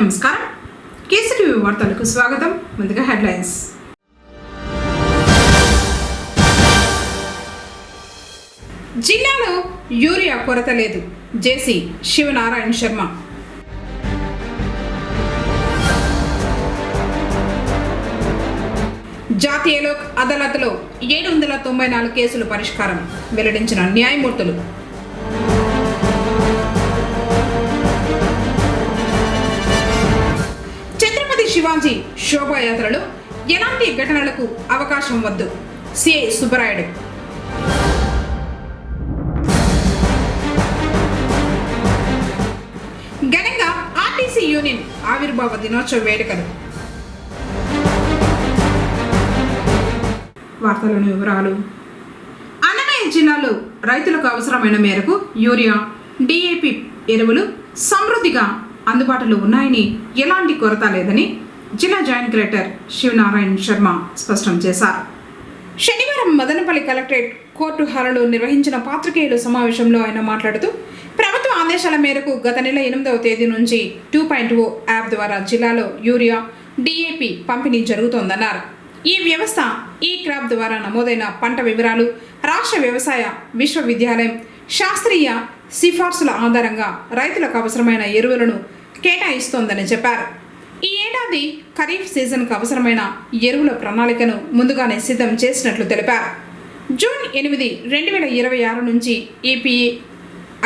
నమస్కారం. కేసీటీవీ వార్తలకు స్వాగతం. ముందుగా హెడ్లైన్స్. జిల్లాలో యూరియా కొరత లేదు. జేసీ శివనారాయణ శర్మ. జాతీయ లోక్ అదాలత్లో 794 కేసులు పరిష్కారం వెల్లడించిన న్యాయమూర్తులు. ఛత్రపతి శివాజీ శోభాయాత్రలో ఎలాంటి ఘటనలకు అవకాశం వద్దు. సిఐ సుబ్బరాయుడు. ఘనంగా ఆర్టీసీ యూనియన్ ఆవిర్భావ దినోత్సవ వేడుకలు. వార్తలోని వివరాలు. అన్నమయ్య జిల్లాలో రైతులకు అవసరమైన మేరకు యూరియా, డిఏపి ఎరువులు సమృద్ధిగా అందుబాటులో ఉన్నాయని, ఎలాంటి కొరత లేదని జిల్లా జాయింట్ కలెక్టర్ శివనారాయణ శర్మ స్పష్టం చేశారు. శనివారం మదనపల్లి కలెక్టరేట్ కోర్టు హాలులో నిర్వహించిన పాత్రికేయుల సమావేశంలో ఆయన మాట్లాడుతూ, ప్రభుత్వ ఆదేశాల మేరకు గత నెల 8వ తేదీ నుంచి 2.0 యాప్ ద్వారా జిల్లాలో యూరియా, డిఏపి పంపిణీ జరుగుతోందన్నారు. ఈ వ్యవస్థ ఈ క్రాప్ ద్వారా నమోదైన పంట వివరాలు రాష్ట్ర వ్యవసాయ విశ్వవిద్యాలయం శాస్త్రీయ సిఫార్సుల ఆధారంగా రైతులకు అవసరమైన ఎరువులను కేటాయిస్తోందని చెప్పారు. ఈ ఏడాది ఖరీఫ్ సీజన్కు అవసరమైన ఎరువుల ప్రణాళికను ముందుగానే సిద్ధం చేసినట్లు తెలిపారు. జూన్ 8, 2026 నుంచి ఈపీఏ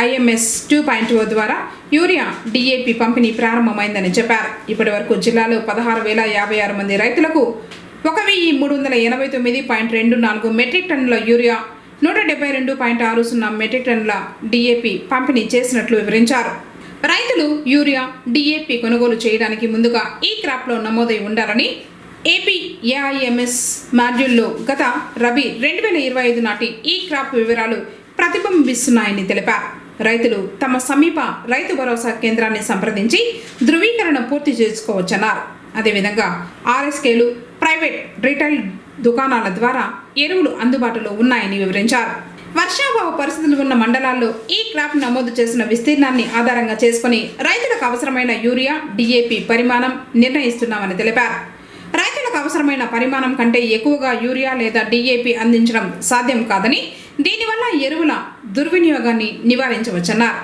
IMS 2.0 ద్వారా యూరియా, డిఏపి పంపిణీ ప్రారంభమైందని చెప్పారు. ఇప్పటి వరకు జిల్లాలో 16,056 మంది రైతులకు 1,389.24 మెట్రిక్ టన్నుల యూరియా, 172.60 మెట్రిక్ టన్నుల డిఏపి పంపిణీ చేసినట్లు వివరించారు. రైతులు యూరియా, డిఏపి కొనుగోలు చేయడానికి ముందుగా ఈ క్రాప్లో నమోదై ఉండాలని ఏపీ AIMS మాడ్యూల్లో గత రబీ 2025 నాటి ఈ క్రాప్ వివరాలు ప్రతిబింబిస్తున్నాయని తెలిపారు. రైతులు తమ సమీప రైతు భరోసా కేంద్రాన్ని సంప్రదించి ధృవీకరణ పూర్తి చేసుకోవచ్చన్నారు. అదేవిధంగా RSKలు, ప్రైవేట్ రిటైల్ దుకాణాల ద్వారా ఎరువులు అందుబాటులో ఉన్నాయని వివరించారు. వర్షాభావ పరిస్థితులు ఉన్న మండలాల్లో ఈ క్రాప్ నమోదు చేసిన విస్తీర్ణాన్ని ఆధారంగా చేసుకుని రైతులకు అవసరమైన యూరియా, డిఏపి పరిమాణం నిర్ణయిస్తున్నామని తెలిపారు. రైతులకు అవసరమైన పరిమాణం కంటే ఎక్కువగా యూరియా లేదా డిఏపి అందించడం సాధ్యం కాదని, దీనివల్ల ఎరువుల దుర్వినియోగాన్ని నివారించవచ్చన్నారు.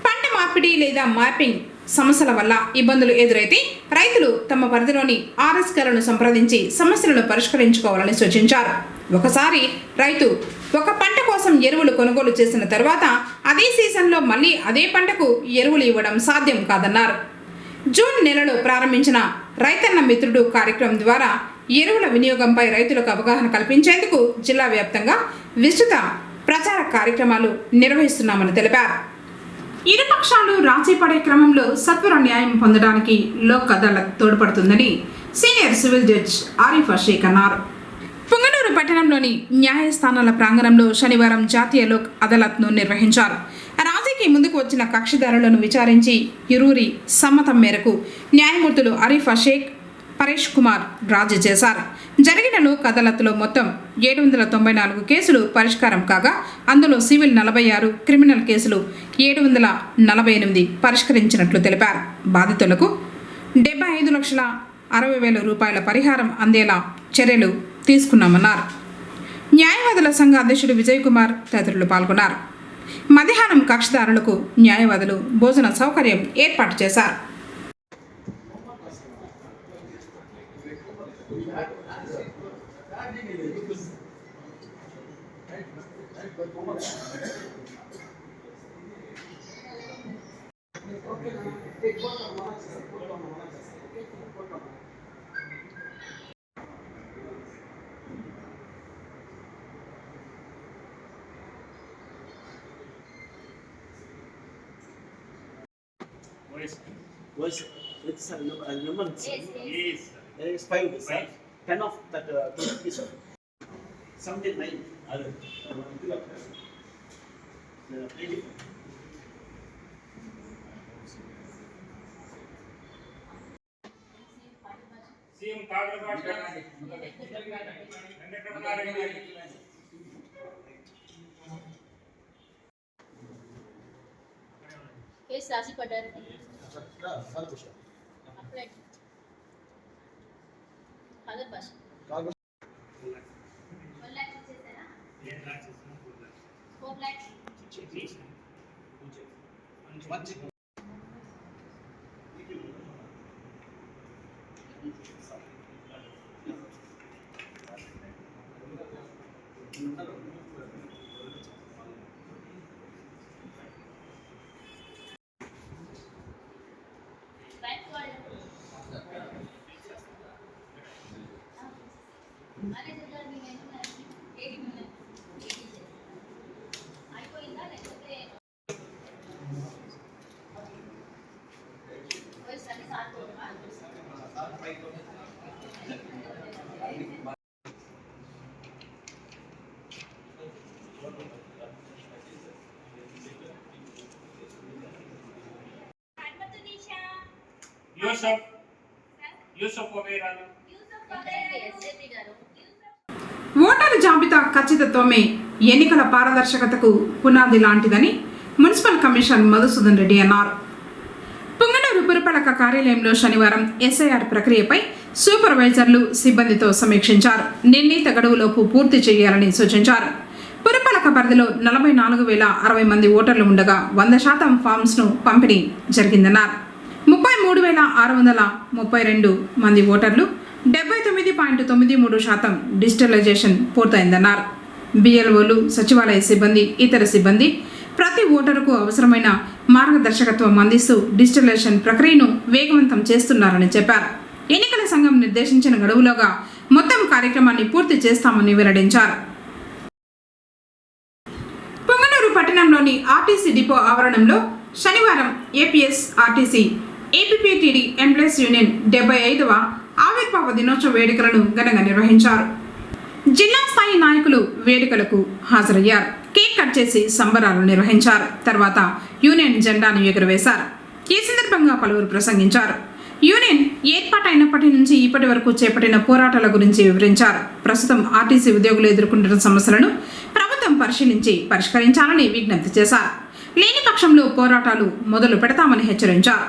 పంట మార్పిడి లేదా మ్యాపింగ్ సమస్యల వల్ల ఇబ్బందులు ఎదురైతే రైతులు తమ పరిధిలోని RSKలను సంప్రదించి సమస్యలను పరిష్కరించుకోవాలని సూచించారు. ఒకసారి రైతు ఒక పంట కోసం ఎరువులు కొనుగోలు చేసిన తర్వాత అదే సీజన్లో మళ్ళీ అదే పంటకు ఎరువులు ఇవ్వడం సాధ్యం కాదన్నారు. జూన్ నెలలో ప్రారంభించిన రైతన్న మిత్రుడు కార్యక్రమం ద్వారా ఎరువుల వినియోగంపై రైతులకు అవగాహన కల్పించేందుకు జిల్లా వ్యాప్తంగా విస్తృత ప్రచార కార్యక్రమాలు నిర్వహిస్తున్నామని తెలిపారు. ఇరుపక్షాలు రాజీ పడే క్రమంలో సత్వర న్యాయం పొందడానికి లోక్ అదాలత్ తోడ్పడుతుందని senior civil judge Arifa Shaik అన్నారు. పుంగనూరు పట్టణంలోని న్యాయస్థానాల ప్రాంగణంలో శనివారం జాతీయ లోక్ అదాలత్ను నిర్వహించారు. రాజీకి ముందుకు వచ్చిన కక్షిదారులను విచారించి ఇరువురి సమ్మతం మేరకు న్యాయమూర్తులు ఆరిఫా షేక్, పరేష్ కుమార్ రాజీ చేశారు. జరిగిన లోక్ అదాలత్లో మొత్తం 794 కేసులు పరిష్కారం కాగా, అందులో సివిల్ 46, క్రిమినల్ కేసులు 748 పరిష్కరించినట్లు తెలిపారు. బాధితులకు 75,60,000 రూపాయల పరిహారం అందేలా చర్యలు తీసుకున్నామన్నారు. న్యాయవాదుల సంఘ అధ్యక్షుడు విజయ్ కుమార్ తదితరులు పాల్గొన్నారు. మధ్యాహ్నం కక్షిదారులకు న్యాయవాదులు భోజన సౌకర్యం ఏర్పాటు చేశారు. With sir, number sir. Yes. There is 5 sir. 10 of that 20 sir. 79. Other. CM card बात करना है केस राशि पटर सर कुछ Corporate. Other bus. 1 lakh ఇచ్చేసారా? 4 lakhs. Right word. Manager గారు మీకు ఎంత ఉన్నారు? 80 ఉన్నారు. 80 చేశారు. అయిపోయిందా లేకపోతే ఓయ్ సరి సార్ కోమా యూసఫ్ వగైరా ఎస్ఏపీ గారు ఓటరు జాబితా ఖచ్చితత్వమే ఎన్నికల పారదర్శకతకు పునాది లాంటిదని మున్సిపల్ కమిషనర్ మధుసూదన్ రెడ్డి అన్నారు. పుంగనూరు పురపాలక కార్యాలయంలో శనివారం ఎస్ఐఆర్ ప్రక్రియపై సూపర్వైజర్లు సిబ్బందితో సమీక్షించారు. నిర్ణీత గడువులోపు పూర్తి చేయాలని సూచించారు. పురపాలక పరిధిలో 44,060 మంది ఓటర్లు ఉండగా 100% ఫామ్స్ను పంపిణీ జరిగిందన్నారు. 33,632 మంది ఓటర్లు 79.93% డిజిటలైజేషన్ పూర్తయిందన్నారు. బిఎల్ఓలు, సచివాలయ సిబ్బంది, ఇతర సిబ్బంది ప్రతి ఓటరుకు అవసరమైన మార్గదర్శకత్వం అందిస్తూ డిజిటలైజేషన్ ప్రక్రియను వేగవంతం చేస్తున్నారని చెప్పారు. ఎన్నికల సంఘం నిర్దేశించిన గడువులోగా మొత్తం కార్యక్రమాన్ని పూర్తి చేస్తామని వెల్లడించారు. పొంగనూరు పట్టణంలోని ఆర్టీసీ డిపో ఆవరణంలో శనివారం APSRTC APPTD employees union 75వ ఆవిర్భావ దినోత్సవ వేడుకలను ఘనంగా నిర్వహించారు. జిల్లా స్థాయి నాయకులు వేడుకలకు హాజరయ్యారు. కేక్ కట్ చేసి సంబరాలు నిర్వహించారు. తర్వాత యూనియన్ జెండాను ఎగురవేశారు. ఈ సందర్భంగా పలువురు ప్రసంగించారు. యూనియన్ ఏర్పాటైనప్పటి నుంచి ఇప్పటి వరకు చేపట్టిన పోరాటాల గురించి వివరించారు. ప్రస్తుతం ఆర్టీసీ ఉద్యోగులు ఎదుర్కొంటున్న సమస్యలను ప్రభుత్వం పరిశీలించి పరిష్కరించాలని విజ్ఞప్తి చేశారు. లేని పక్షంలో పోరాటాలు మొదలు పెడతామని హెచ్చరించారు.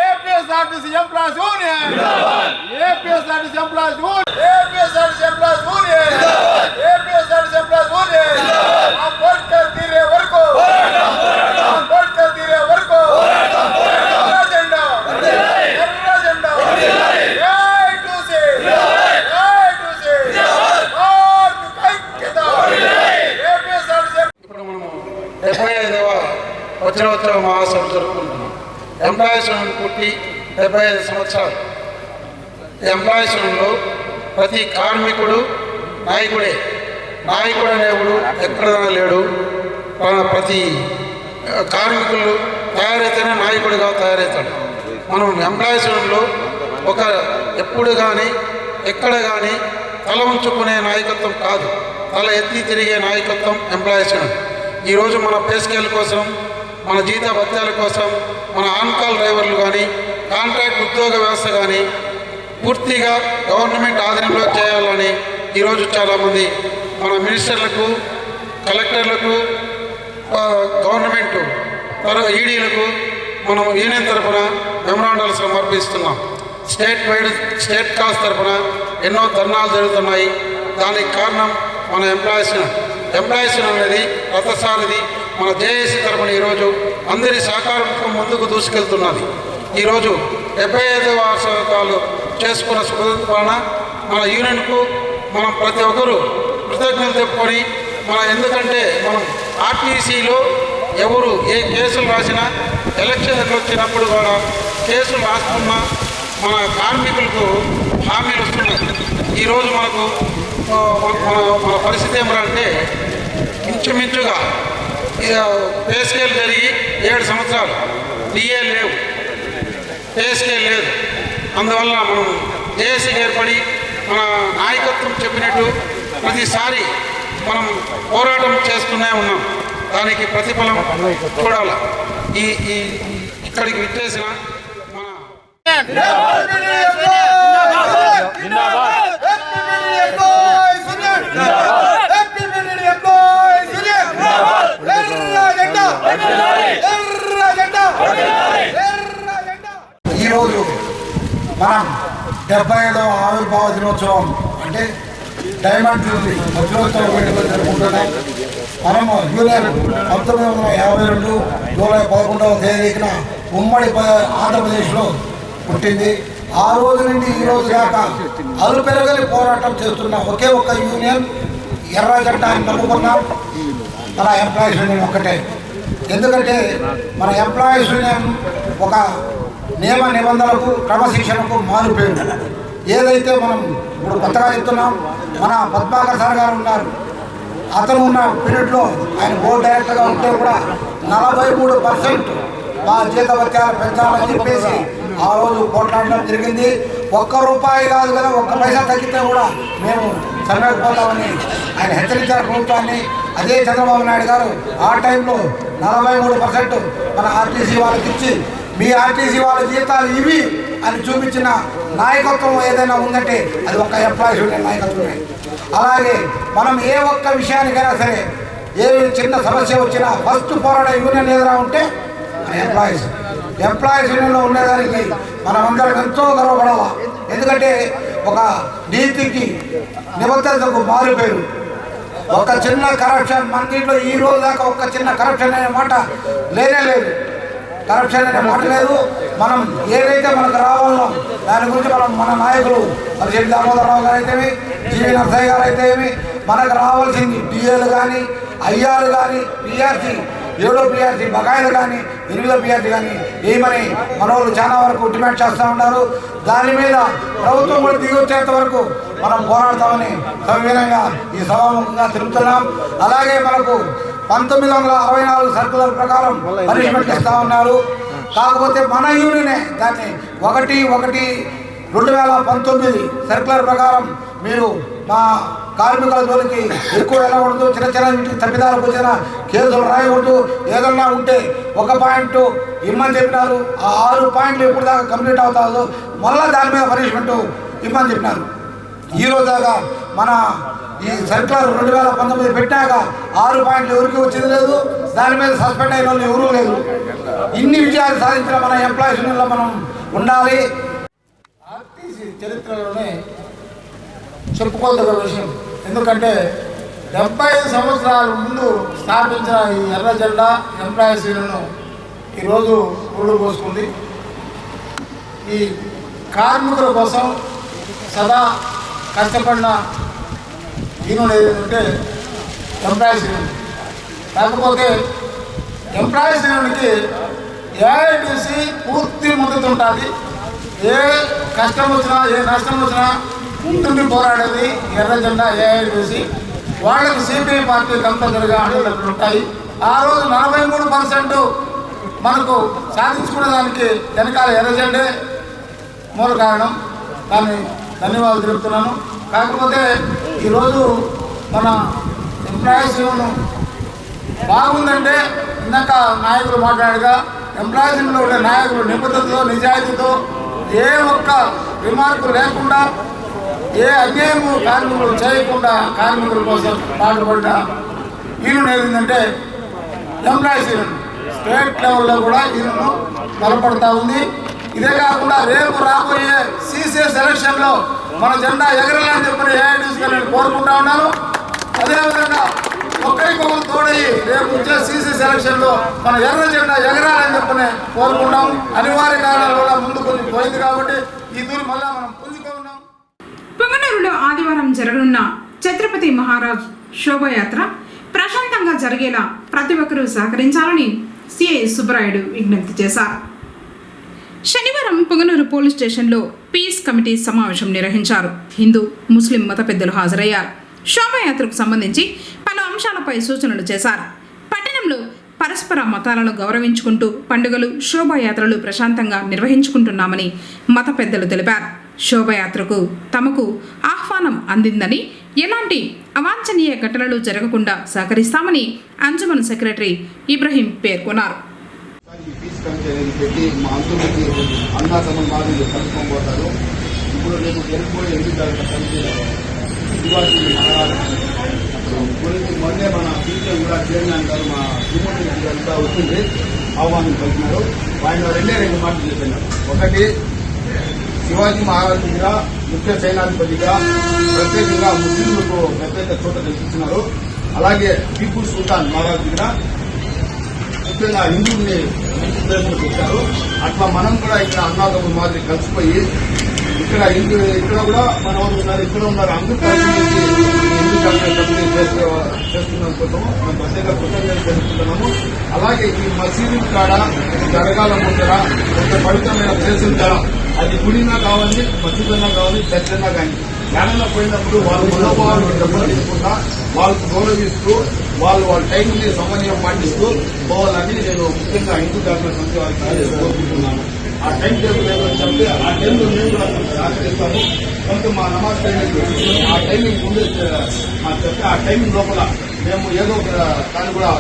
APSRTC employees union APSRTC employees union APSRTC employees union APSRTC employees union Ambedkar తీరే వరకు అంబేద్కర్ తీరే వరకు ఎర్ర జెండా ఎర్ర జెండా ఏఐటీసీ ఏఐటీసీ కార్మిక ఐక్యత ఏపీఎస్ఆర్టీసీ. ఇప్పుడు మనము 75వ వజ్రోత్సవ మహాసభ జరుపుకుంటున్నాం. ఎంప్లాయీస్ పుట్టి 75 సంవత్సరాలు. ఎంప్లాయీస్ ప్రతి కార్మికుడు నాయకుడే. నాయకుడు అనేవాడు ఎక్కడైనా లేడు. ప్రతి కార్మికులు తయారైతేనే నాయకుడిగా తయారవుతాడు. మనం ఎంప్లాయీస్ ఒక ఎప్పుడు కానీ ఎక్కడ కానీ తల ఉంచుకునే నాయకత్వం కాదు, తల ఎత్తి తిరిగే నాయకత్వం ఎంప్లాయీస్. ఈరోజు మన పే స్కేల్ కోసం, మన జీత భత్యాల కోసం, మన ఆన్కాల్ డ్రైవర్లు కానీ, కాంట్రాక్ట్ ఉద్యోగ వ్యవస్థ కానీ పూర్తిగా గవర్నమెంట్ ఆధీనంలో చేయాలని ఈరోజు చాలామంది మన మినిస్టర్లకు, కలెక్టర్లకు, గవర్నమెంట్ ఈడీలకు మనం యూనియన్ తరఫున మెమరాండాలు సమర్పిస్తున్నాం. స్టేట్ కాల్స్ తరఫున ఎన్నో ధర్నాలు జరుగుతున్నాయి. దానికి కారణం మన ఎంప్లాయీస్ అనేది రథసారథి మన జేఏసీ తరఫున ఈరోజు అందరి సహకారంతో ముందుకు దూసుకెళ్తున్నది. ఈరోజు 75వ వార్షికాలు చేసుకున్న స్వతంత్రాన మన యూనియన్కు మనం ప్రతి ఒక్కరూ కృతజ్ఞతలు చెప్పుకొని ఎందుకంటే మనం ఆర్టీసీలో ఎవరు ఏ కేసులు రాసినా ఎలక్షన్లకు వచ్చినప్పుడు కూడా కేసులు రాస్తున్న మన కార్మికులకు హామీలు వస్తున్నాయి. ఈరోజు మనకు మన పరిస్థితి ఏమంటే ఇంచుమించుగా పే స్కేల్ జరిగి 7 సంవత్సరాలు డిఏ లేవు, పే స్కేల్ లేదు. అందువల్ల మనం జేఏసీకి ఏర్పడి మన నాయకత్వం చెప్పినట్టు ప్రతిసారి మనం పోరాటం చేస్తూనే ఉన్నాం. దానికి ప్రతిఫలం చూడాలి. ఈ ఇక్కడికి విచ్చేసిన మన ఈరోజు మనం 70వ ఆవిర్భావ దినోత్సవం అంటే డైమండ్ జూబ్లీ వజ్రోత్సవ వేడుకలు జరుపుకుంటున్నాం. మనము యూనియన్ 1952 జూలై 11వ తేదీన ఉమ్మడి ఆంధ్రప్రదేశ్లో పుట్టింది. ఆ రోజు నుండి ఈ రోజు దాకా అలుపెరగలి పోరాటం చేస్తున్న ఒకే ఒక్క యూనియన్ ఎర్ర జెండాని నమ్ముకున్నాం. మన ఎంప్లాయీస్ యూనియన్ ఒక్కటే. ఎందుకంటే మన ఎంప్లాయీస్ యూనియన్ ఒక నియమ నిబంధనలకు క్రమశిక్షణకు మారుపేరు. ఏదైతే మనం ఇప్పుడు కొత్తగా చెప్తున్నాం, మన పద్మాకర్ సార్ గారు ఉన్నారు. అతను ఉన్న పీరియడ్లో ఆయన బోర్డు డైరెక్టర్గా ఉంటే కూడా 43% మా జీతభత్యాలు పెంచాలని చెప్పేసి ఆ రోజు పోట్లాడడం జరిగింది. ₹1 కాదు కదా, 1 పైసా తగ్గితే కూడా మేము సరిపోతామని ఆయన హెచ్చరించారు ప్రభుత్వాన్ని. అదే చంద్రబాబు నాయుడు గారు ఆ టైంలో 43% మన ఆర్టీసీ వాళ్ళకి ఇచ్చి మీ ఆర్టీసీ వాళ్ళ జీతాలు ఇవి అని చూపించిన నాయకత్వం ఏదైనా ఉందంటే అది ఒక ఎంప్లాయీస్ యూనియన్ నాయకత్వమే. అలాగే మనం ఏ ఒక్క విషయానికైనా సరే, ఏ చిన్న సమస్య వచ్చినా ఫస్ట్ పోరాడే యూనియన్ ఏదైనా ఉంటే ఎంప్లాయీస్ యూనియన్లో ఉండేదానికి మనమందరం ఎంతో గర్వపడాలి. ఎందుకంటే ఒక నీతికి నిబద్ధతకు మారిపోయారు. ఒక చిన్న కరప్షన్ మన దీంట్లో ఈ రోజు దాకా ఒక చిన్న కరప్షన్ అనే మాట లేనే లేదు. కరప్షన్ అనే మాట లేదు. మనం ఏదైతే మనకు రావాలో దాని గురించి మన నాయకులు మరి దామోదరరావు గారు అయితేమి, జీవి నరసయ్య గారు అయితేమి మనకు రావాల్సింది డిఏలు కానీ, ఐఆర్లు కానీ, పిఆర్సీ 7వ పిఆర్సీ బకాయిలు కానీ, 8వ పిఆర్సీ కానీ ఏమని మన వాళ్ళు చాలా వరకు డిమాండ్ చేస్తూ ఉన్నారు. దాని మీద ప్రభుత్వం కూడా దిగి వచ్చేంత వరకు మనం పోరాడతామని సవినయంగా ఈ సభాముఖంగా తిరుగుతున్నాం. అలాగే మనకు 1964 సర్కులర్ ప్రకారం పనిష్మెంట్ ఇస్తూ ఉన్నారు. కాకపోతే మన యూనియనే దాన్ని 1/1/2019 సర్కులర్ ప్రకారం మీరు మా కార్మికుల జోలికి ఎక్కువ వెళ్ళకూడదు, చిన్న చిన్న ఇంటికి తప్పిదాలకు వచ్చిన కేసులు రాయకూడదు, ఏదన్నా ఉంటే 1 పాయింట్ ఇమ్మని చెప్పినారు. ఆ 6 పాయింట్లు ఎప్పుడు దాకా కంప్లీట్ అవుతాదో మళ్ళీ దాని మీద పనిష్మెంట్ ఇమ్మని చెప్పినారు. ఈరోజు దాకా మన ఈ సర్కులర్ 2019 పెట్టాక 6 పాయింట్లు ఎవరికి వచ్చింది లేదు. దాని మీద సస్పెండ్ అయిన వాళ్ళు ఎవరూ లేదు. ఇన్ని విజయాలు సాధించిన మన ఎంప్లాయీస్ యూనియన్లో మనం ఉండాలి. ఆర్టీసీ చరిత్రలోనే చెప్పుకోదగ్గ విషయం. ఎందుకంటే 75 సంవత్సరాల ముందు స్థాపించిన ఈ ఎర్ర జెండా ఎంప్లాయీస్ యూనియన్ ఈరోజు ఊళ్ళు పోసుకుంది. ఈ కార్మికుల కోసం సదా కష్టపడిన యూనియన్ ఏదంటే ఎంప్లాయీస్ యూనియన్. కాకపోతే ఎంప్లాయీస్ యూనియన్కి ఏఐటీసీ పూర్తి మద్దతు ఉంటుంది. ఏ కష్టం వచ్చినా, ఏ నష్టం వచ్చినా ఉంటుంది పోరాడేది ఎర్ర జెండా ఏఐటీసీ. వాళ్ళకి సిపిఐ పార్టీ కంపల్సరిగా అండలు ఉంటాయి. ఆ రోజు 43% మనకు సాధించుకునే దానికి వెనకాల ఎర్ర జెండే మూల కారణం. దాన్ని ధన్యవాదాలు తెలుపుతున్నాను. కాకపోతే ఈరోజు మన ఎంప్లాయీస్ యూనియన్ బాగుందంటే ఇందాక నాయకులు మాట్లాడగా ఎంప్లాయీస్ యూనియన్లో ఉండే నాయకులు నిబద్ధతతో, నిజాయితీతో, ఏ ఒక్క రిమార్కు లేకుండా, ఏ అన్యాయము కార్మికులు చేయకుండా కార్మికుల కోసం పాటుపడిన యూనియన్ ఏదంటే ఎంప్లాయీస్ యూనియన్. స్టేట్ లెవెల్లో కూడా యూనియన్ బలపడతా ఉంది. ఇదే కాకుండా రేపు రాబోయే సిసిఎస్ ఎలక్షన్లో మన జెండా ఎగరాలని చెప్పిన ఏఐటీసీగా నేను కోరుకుంటా ఉన్నాను. అదేవిధంగా ఒకరికొకరు తోడయ్యి రేపు వచ్చే సిసిఎస్ ఎలక్షన్లో మన ఎర్ర జెండా ఎగరాలని చెప్పని కోరుకుంటాం. అనివార్య కారణాల వల్ల ముందు కొంచెం పోయింది కాబట్టి ఈ దూరం మళ్ళీ మనం పుంజుకున్నాం. పొంగనూరులో ఆదివారం జరగనున్న ఛత్రపతి మహారాజ్ శోభయాత్ర ప్రశాంతంగా జరిగేలా ప్రతి ఒక్కరూ సహకరించాలని సిఐ సుబ్బరాయుడు విజ్ఞప్తి చేశారు. శనివారం పొంగనూరు పోలీస్ స్టేషన్లో పీస్ కమిటీ సమావేశం నిర్వహించారు. హిందూ ముస్లిం మత పెద్దలు హాజరయ్యారు. శోభాయాత్రకు సంబంధించి పలు అంశాలపై సూచనలు చేశారు. పట్టణంలో పరస్పర మతాలను గౌరవించుకుంటూ పండుగలు శోభాయాత్రలు ప్రశాంతంగా నిర్వహించుకుంటున్నామని మత పెద్దలు తెలిపారు. శోభాయాత్రకు తమకు ఆహ్వానం అందిందని, ఎలాంటి అవాంఛనీయ ఘటనలు జరగకుండా సహకరిస్తామని అంజుమన్ సెక్రటరీ ఇబ్రహీం పేర్కొన్నారు. ఈ పీస్ కమిటీ అనేది పెట్టి మా అందరికి అన్నా సంబంధాలు కలుపుకోబోతారు. ఇప్పుడు నేను వెళ్ళిపోయి ఎందుకు కమిటీ శివాజీ మహారాజ్ గురించి మొన్నే మన పీసీ కూడా చైర్మన్ గారు మా తిరుమల అంతా వచ్చింది ఆహ్వానం పలికినారు. ఆయన రెండు మాటలు చెప్పినారు. ఒకటి, శివాజీ మహారాజ్ దగ్గర ముఖ్య సైనాధిపతిగా ప్రత్యేకంగా ముస్లింలకు ప్రత్యేక చోట కల్పించినారు. అలాగే టిప్పు సుల్తాన్ మహారాజ్ దగ్గర ముఖ్యంగా హిందువుల్ని ప్రేమలు పెట్టారు. అట్లా మనం కూడా ఇక్కడ అన్నాదమ్ముల మాదిరి కలిసిపోయి ఇక్కడ కూడా మన వాళ్ళు ఉన్నారు, ఇక్కడ ఉన్నారు, అందరూ కలిసి హిందూ జాతీయ కమిటీ చేస్తున్నాం కోసం మనం ప్రత్యేక కృతజ్ఞతలు తెలుపుతున్నాము. అలాగే ఈ మసీదు కాడ జరగాల ముందర కొంత పవిత్రమైన ప్లేసులు కాడ అది గుడినా కావాలి, మసీదన్నా కావాలి, చర్చ్ అన్నా కానీ జ్ఞానంలో పోయినప్పుడు వాళ్ళ మనోభావాలను దెబ్బతీయకుండా వాళ్ళకు గౌరవిస్తూ వాళ్ళ టైంని సమన్వయం పాటిస్తూ పోవాలని నేను ముఖ్యంగా హిందూ జాతీయ సమితి వారికి కోరుకుంటున్నాను. ఆ టైం టేబుల్ ఏమని చెప్తే ఆ టైంలో మేము కూడా సహకరిస్తాము. కొంచెం మా నమాజ్ టైంకి ఆ టైమింగ్ ముందు చెప్తే ఆ టైమింగ్ లోపల మేము ఏదో ఒక దాన్ని కూడా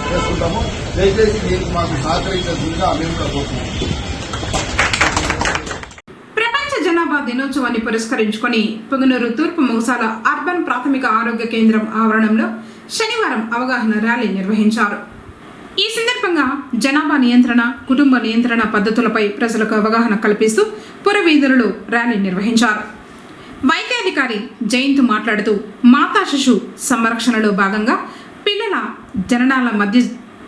చేసుకుంటాము. దయచేసి దీనికి మాకు సహకరించాల్సిందిగా మేము కూడా కోరుతున్నాము. జనాభా దినోత్సవాన్ని పురస్కరించుకొని పొంగనూరు తూర్పు మొగసాల అర్బన్ ప్రాథమిక ఆరోగ్య కేంద్రం ఆవరణంలో శనివారం అవగాహన ర్యాలీ నిర్వహించారు. ఈ సందర్భంగా జనాభా నియంత్రణ, కుటుంబ నియంత్రణ పద్ధతులపై ప్రజలకు అవగాహన కల్పిస్తూ పురవీధులలో ర్యాలీ నిర్వహించారు. వైద్యాధికారి జయంత్ మాట్లాడుతూ మాతా శిశు సంరక్షణలో భాగంగా పిల్లల జననాల మధ్య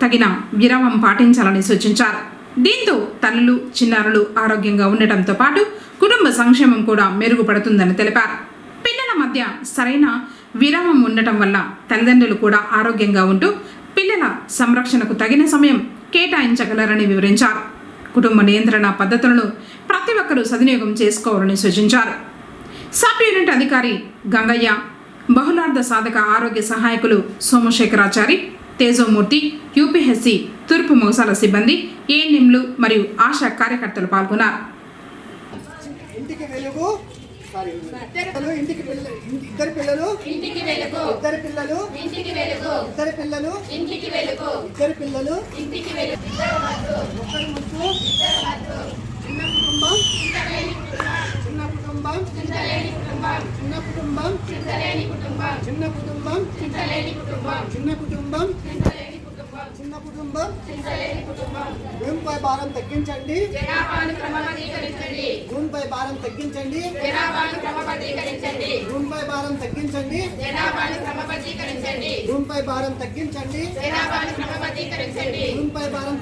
తగిన విరామం పాటించాలని సూచించారు. దీంతో తల్లులు, చిన్నారులు ఆరోగ్యంగా ఉండటంతో పాటు కుటుంబ సంక్షేమం కూడా మెరుగుపడుతుందని తెలిపారు. పిల్లల మధ్య సరైన విరామం ఉండటం వల్ల తల్లిదండ్రులు కూడా ఆరోగ్యంగా ఉంటూ పిల్లల సంరక్షణకు తగిన సమయం కేటాయించగలరని వివరించారు. కుటుంబ నియంత్రణ పద్ధతులను ప్రతి ఒక్కరూ సద్వినియోగం చేసుకోవాలని సూచించారు. సబ్ యూనిట్ అధికారి గంగయ్య, బహుళార్థ సాధక ఆరోగ్య సహాయకులు సోమశేఖరాచారి, తేజోమూర్తి, యూపీహెచ్సి తూర్పు మొగసాల సిబ్బంది, ఏఎన్ఎంలు మరియు ఆశా కార్యకర్తలు పాల్గొన్నారు. ఇంటికి వెలుగు ఇంటికి ఇద్దరు పిల్లలు ఇంటికి వెలుగు, ఇద్దరు పిల్లలు ఇంటికి వెలుగు, ఇద్దరు పిల్లలు ఇంటికి వెలుగు, ఇద్దరు పిల్లలు ఇంటికి వెలుగు, ఒకరి ముద్దు చిన్న కుటుంబం చిన్న కుటుంబం చిన్న కుటుంబం చిన్న కుటుంబం చిన్న కుటుంబం చిన్న కుటుంబం భూమిపై భారం తగ్గించండి, భూమిపై భారం తగ్గించండి, భూమిపై భారం తగ్గించండి, భూమిపై భారం తగ్గించండి, భూమిపై భారం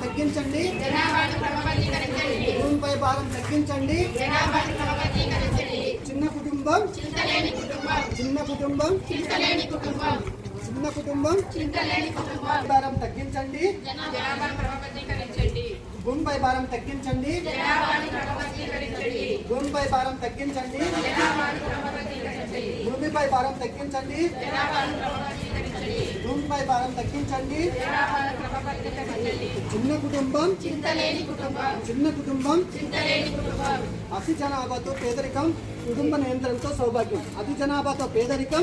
తగ్గించండి, భూమిపై భారం తగ్గించండి. చిన్న కుటుంబం చిన్న కుటుంబం చిన్న కుటుంబం భారం తగ్గించండి, భూమిపై భారం తగ్గించండి, భూమిపై భారం తగ్గించండి, భూమిపై భారం తగ్గించండి, భూమిపై భారం తగ్గించండి. చిన్న కుటుంబం చిన్న కుటుంబం అతి జనాభాతో పేదరికం, కుటుంబ నియంత్రణతో సౌభాగ్యం. అతి జనాభాతో పేదరికం,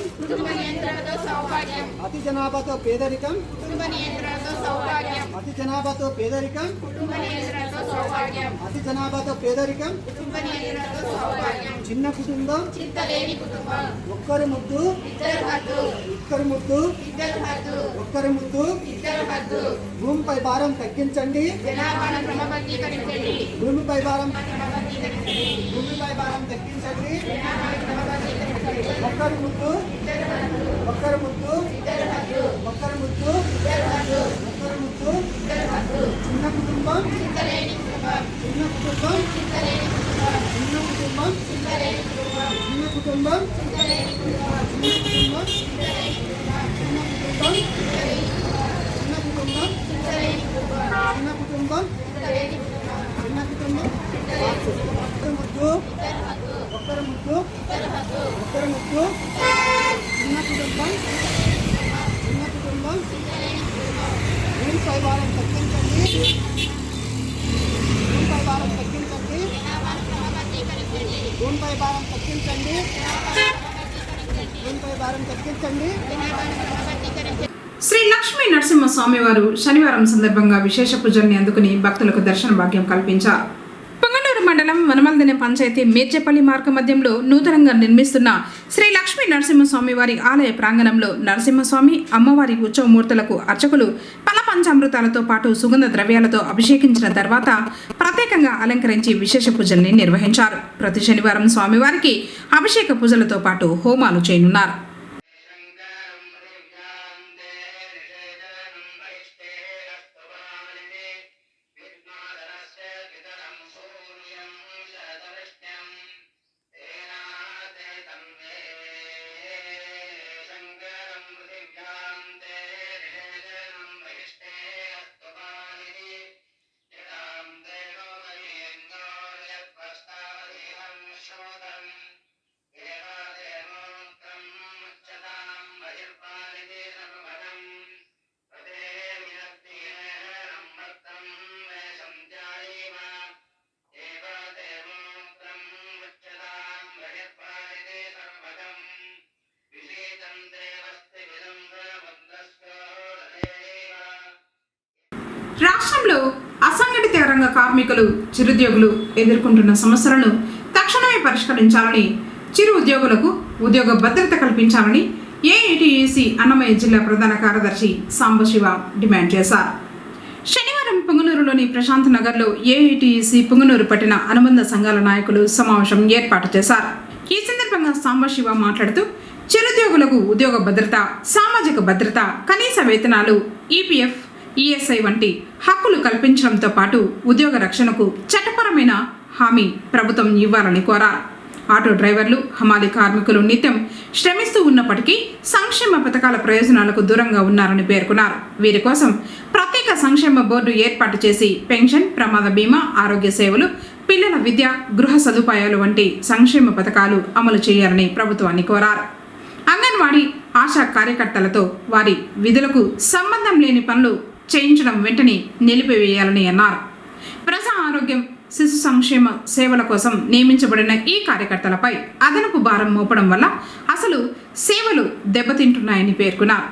అతి జనాభాతో పేదరికం, అతి జనాభాతో పేదరికం, అతి జనాభాతో పేదరికం. చిన్న కుటుంబం ఒక్కరి ముద్దు, ఒక్కరి ముద్దు, ఒక్కరి ముద్దు. భూమిపై భారం తగ్గించండి, భూమిపై భారం భూమిపై భారం తగ్గించండి. ఒక్కరి ముద్దు, ఒక్కరి ముద్దు, ఒక్కరి ముద్దు, ఒక్కరి ముద్దు. చిన్న కుటుంబం చిన్న కుటుంబం చిన్న కుటుంబం చిన్న కుటుంబం చిన్న కుటుంబం చిన్న కుటుంబం చిన్న కుటుంబం చిన్న కుటుంబం ఊరిపై భారం తగ్గించండి. ఊరిపై భారం తగ్గించండి. ఊరిపై భారం తగ్గించండి. ఊరిపై భారం తగ్గించండి. శ్రీ లక్ష్మీ నరసింహస్వామి వారు శనివారం సందర్భంగా విశేష పూజల్ని అందుకుని భక్తులకు దర్శన భాగ్యం కల్పించారు. పొంగనూరు మండలం వనమల్దిన పంచాయతీ మేర్చేపల్లి మార్గ మధ్యంలో నూతనంగా నిర్మిస్తున్న శ్రీ లక్ష్మీ నరసింహస్వామి వారి ఆలయ ప్రాంగణంలో నరసింహస్వామి అమ్మవారి ఉత్సవమూర్తులకు అర్చకులు పల పంచామృతాలతో పాటు సుగంధ ద్రవ్యాలతో అభిషేకించిన తర్వాత ప్రత్యేకంగా అలంకరించి విశేష పూజల్ని నిర్వహించారు. ప్రతి శనివారం స్వామివారికి అభిషేక పూజలతో పాటు హోమాలు చేయనున్నారు. రాష్ట్రంలో అసంఘటిత రంగ కార్మికులు చిరుద్యోగులు ఎదుర్కొంటున్న సమస్యలను తక్షణమే పరిష్కరించాలని, చిరు ఉద్యోగులకు ఉద్యోగ భద్రత కల్పించాలని ఏఐటీయూసీ అన్నమయ్య జిల్లా ప్రధాన కార్యదర్శి సాంబశివ డిమాండ్ చేశారు. శనివారం పొంగనూరులోని ప్రశాంత్ నగర్లో ఏఐటీయూసీ పొంగనూరు పట్టిన అనుబంధ సంఘాల నాయకులు సమావేశం ఏర్పాటు చేశారు. ఈ సందర్భంగా సాంబశివ మాట్లాడుతూ చిరుద్యోగులకు ఉద్యోగ భద్రత, సామాజిక భద్రత, కనీస వేతనాలు, ఈపీఎఫ్, ఈఎస్ఐ వంటి హక్కులు కల్పించడంతో పాటు ఉద్యోగ రక్షణకు చట్టపరమైన హామీ ప్రభుత్వం ఇవ్వాలని కోరారు. ఆటో డ్రైవర్లు, హమాలీ కార్మికులు నిత్యం శ్రమిస్తూ ఉన్నప్పటికీ సంక్షేమ పథకాల ప్రయోజనాలకు దూరంగా ఉన్నారని పేర్కొన్నారు. వీరి కోసం ప్రత్యేక సంక్షేమ బోర్డు ఏర్పాటు చేసి పెన్షన్, ప్రమాద బీమా, ఆరోగ్య సేవలు, పిల్లల విద్య, గృహ సదుపాయాలు వంటి సంక్షేమ పథకాలు అమలు చేయాలని ప్రభుత్వాన్ని కోరారు. అంగన్వాడీ ఆశా కార్యకర్తలతో వారి విధులకు సంబంధం లేని పనులు చేయించడం వెంటనే నిలిపివేయాలని అన్నారు. ప్రజా ఆరోగ్యం, శిశు సంక్షేమ సేవల కోసం నియమించబడిన ఈ కార్యకర్తలపై అదనపు భారం మోపడం వల్ల అసలు సేవలు దెబ్బతింటున్నాయని పేర్కొన్నారు.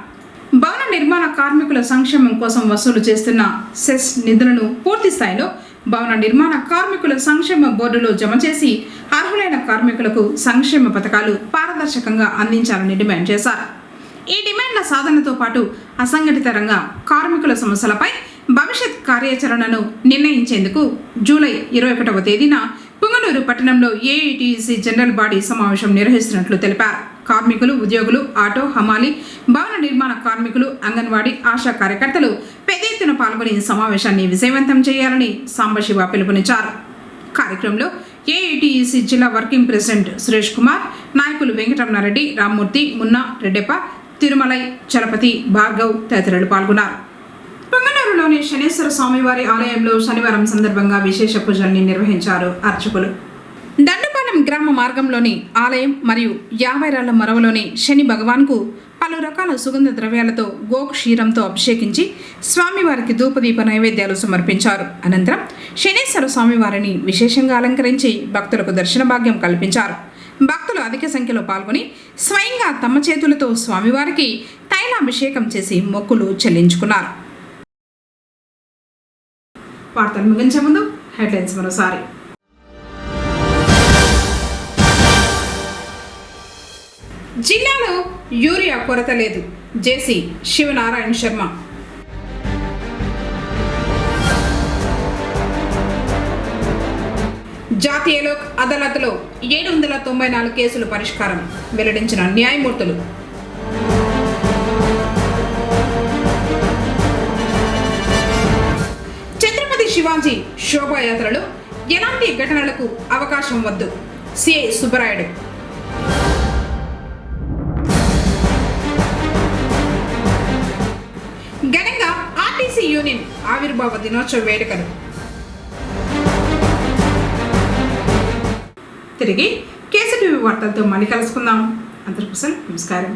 భవన నిర్మాణ కార్మికుల సంక్షేమం కోసం వసూలు చేస్తున్న సెస్ నిధులను పూర్తి స్థాయిలో భవన నిర్మాణ కార్మికుల సంక్షేమ బోర్డులో జమ చేసి అర్హులైన కార్మికులకు సంక్షేమ పథకాలు పారదర్శకంగా అందించాలని డిమాండ్ చేశారు. ఈ డిమాండ్ల సాధనతో పాటు అసంఘటిత రంగ కార్మికుల సమస్యలపై భవిష్యత్ కార్యాచరణను నిర్ణయించేందుకు జూలై 21వ తేదీన పుంగనూరు పట్టణంలో ఏఐటీయూసీ జనరల్ బాడీ సమావేశం నిర్వహిస్తున్నట్లు తెలిపారు. కార్మికులు, ఉద్యోగులు, ఆటో, హమాలీ, భవన నిర్మాణ కార్మికులు, అంగన్వాడీ ఆశా కార్యకర్తలు పెద్ద ఎత్తున పాల్గొని సమావేశాన్ని విజయవంతం చేయాలని సాంబశివ పిలుపునిచ్చారు. కార్యక్రమంలో ఏఐటీయూసీ జిల్లా వర్కింగ్ ప్రెసిడెంట్ సురేష్ కుమార్, నాయకులు వెంకటరమణారెడ్డి, రామ్మూర్తి, మున్నా, రెడ్డెప్ప, తిరుమలై, చలపతి, భార్గవ్ తదితరులు పాల్గొన్నారు. పొంగనూరులోని శనేశ్వర స్వామివారి ఆలయంలో శనివారం సందర్భంగా విశేష పూజల్ని నిర్వహించారు అర్చకులు. దండుపాలెం గ్రామ మార్గంలోని ఆలయం మరియు 50 రాళ్ల మరవలోని శని భగవాన్కు పలు రకాల సుగంధ ద్రవ్యాలతో గోక్షీరంతో అభిషేకించి స్వామివారికి ధూపదీప నైవేద్యాలు సమర్పించారు. అనంతరం శనేశ్వర స్వామివారిని విశేషంగా అలంకరించి భక్తులకు దర్శన భాగ్యం కల్పించారు. భక్తులు అధిక సంఖ్యలో పాల్గొని స్వయంగా తమ చేతులతో స్వామివారికి తైలాభిషేకం చేసి మొక్కులు చెల్లించుకున్నారు. వార్తలు ముగించే ముందు హెడ్లైన్స్ మరోసారి. జిల్లాలో యూరియా కొరత లేదు, జేసీ శివనారాయణ శర్మ. జాతీయ లోక్ అదాలత్లో 794 కేసులు పరిష్కారం వెల్లడించిన న్యాయమూర్తులు. ఛత్రపతి శివాజీ శోభాయాత్రలో ఎలాంటి ఘటనలకు అవకాశం వద్దు, సిఐ సుబ్బరాయుడు. ఘనంగా ఆర్టీసీ యూనియన్ ఆవిర్భావ దినోత్సవ వేడుకలు. తిరిగి కేసీటీవీ వార్తలతో మళ్ళీ కలుసుకుందాం. అందరికీ నమస్కారం.